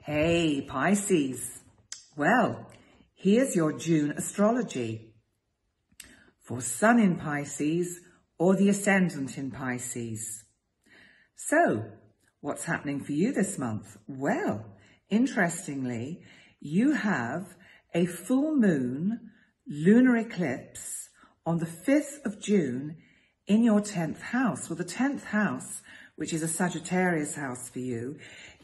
Hey Pisces, well, here's your June astrology for Sun in Pisces or the Ascendant in Pisces. So, what's happening for you this month? Well, interestingly, you have a full moon lunar eclipse on the 5th of June in your 10th house. Well, the 10th house, which is a Sagittarius house for you,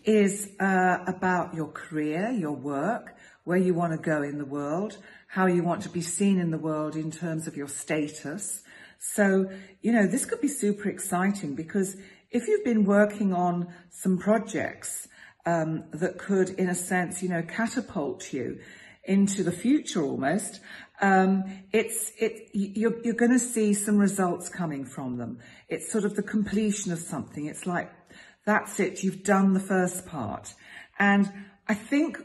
is about your career, your work, where you want to go in the world, how you want to be seen in the world in terms of your status. So, this could be super exciting because if you've been working on some projects that could, in a sense, catapult you into the future almost, you're going to see some results coming from them. It's sort of the completion of something. It's like, that's it, you've done the first part. And I think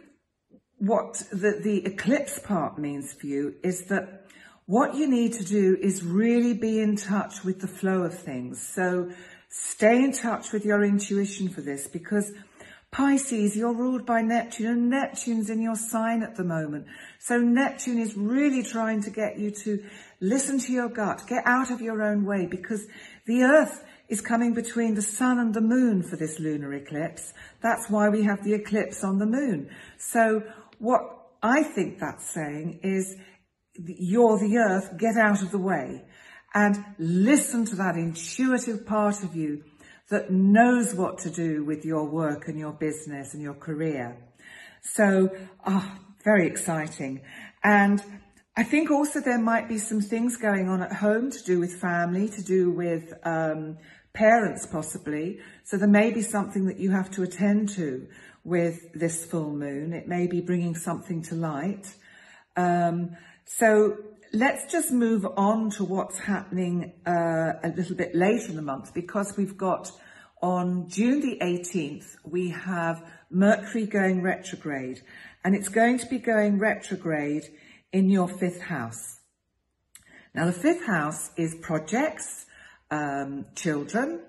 what the eclipse part means for you is that what you need to do is really be in touch with the flow of things. So stay in touch with your intuition for this, because Pisces, you're ruled by Neptune, and Neptune's in your sign at the moment. So Neptune is really trying to get you to listen to your gut, get out of your own way, because the Earth is coming between the sun and the moon for this lunar eclipse. That's why we have the eclipse on the moon. So what I think that's saying is, you're the Earth, get out of the way and listen to that intuitive part of you that knows what to do with your work and your business and your career. So, very exciting. And I think also there might be some things going on at home to do with family, to do with parents possibly. So there may be something that you have to attend to with this full moon. It may be bringing something to light. So let's just move on to what's happening a little bit later in the month, because we've got on June the 18th, we have Mercury going retrograde, and it's going to be going retrograde in your 5th house. Now, the 5th house is projects, children,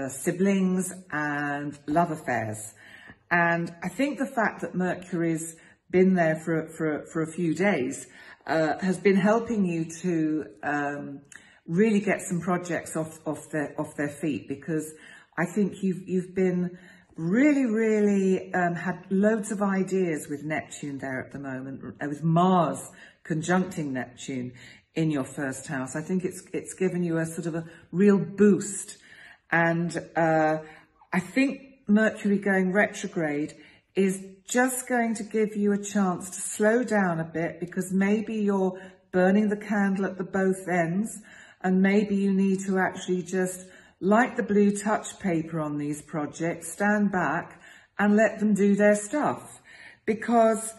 siblings, and love affairs. And I think the fact that Mercury's been there for a few days has been helping you to really get some projects off their feet, because I think you've been really had loads of ideas with Neptune there at the moment, with Mars conjuncting Neptune in your 1st house. I think it's given you a sort of a real boost. And I think Mercury going retrograde is just going to give you a chance to slow down a bit, because maybe you're burning the candle at the both ends, and maybe you need to actually just light the blue touch paper on these projects, stand back and let them do their stuff. Because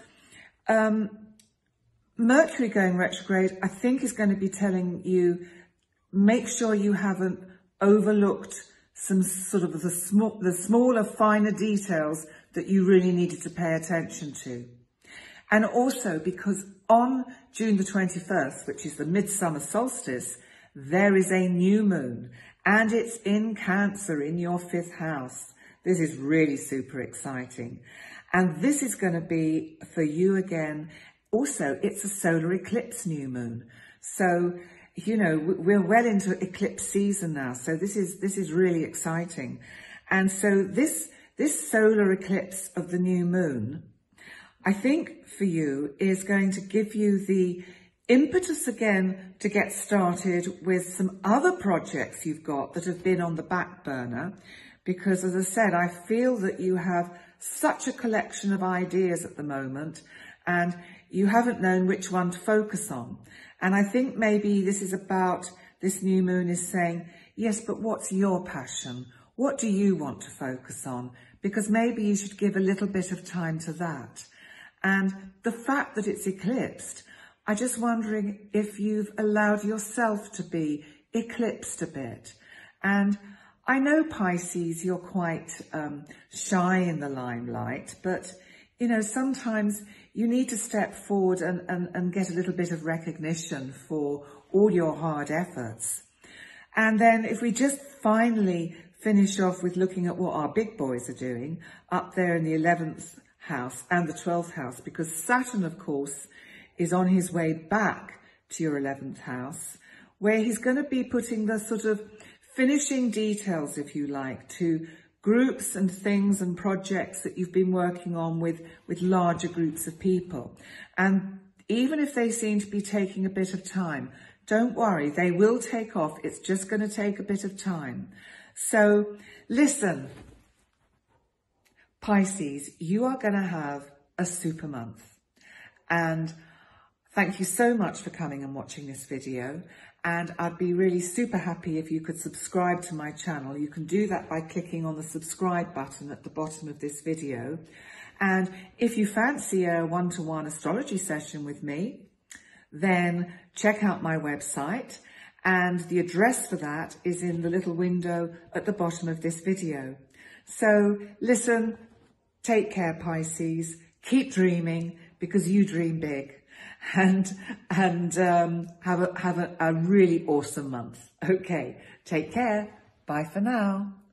Mercury going retrograde, I think, is going to be telling you, make sure you haven't overlooked some sort of the smaller, finer details that you really needed to pay attention to. And also because on June the 21st, which is the midsummer solstice, there is a new moon, and it's in Cancer in your 5th house. This is really super exciting. And this is going to be for you again. Also, it's a solar eclipse new moon. So, we're well into eclipse season now. So this is really exciting. And so this solar eclipse of the new moon, I think for you, is going to give you the impetus again to get started with some other projects you've got that have been on the back burner. Because, as I said, I feel that you have such a collection of ideas at the moment, and you haven't known which one to focus on. And I think maybe this new moon is saying, yes, but what's your passion? What do you want to focus on? Because maybe you should give a little bit of time to that. And the fact that it's eclipsed, I'm just wondering if you've allowed yourself to be eclipsed a bit. And I know, Pisces, you're quite shy in the limelight, but, sometimes you need to step forward and get a little bit of recognition for all your hard efforts. And then if we just finally finish off with looking at what our big boys are doing up there in the 11th house and the 12th house, because Saturn, of course, is on his way back to your 11th house, where he's going to be putting the sort of finishing details, if you like, to groups and things and projects that you've been working on with larger groups of people. And even if they seem to be taking a bit of time, don't worry, they will take off. It's just going to take a bit of time. So listen, Pisces, you are going to have a super month. And thank you so much for coming and watching this video. And I'd be really super happy if you could subscribe to my channel. You can do that by clicking on the subscribe button at the bottom of this video. And if you fancy a one-to-one astrology session with me, then check out my website. And the address for that is in the little window at the bottom of this video. So listen, take care, Pisces. Keep dreaming, because you dream big. And have a really awesome month. Okay, take care. Bye for now.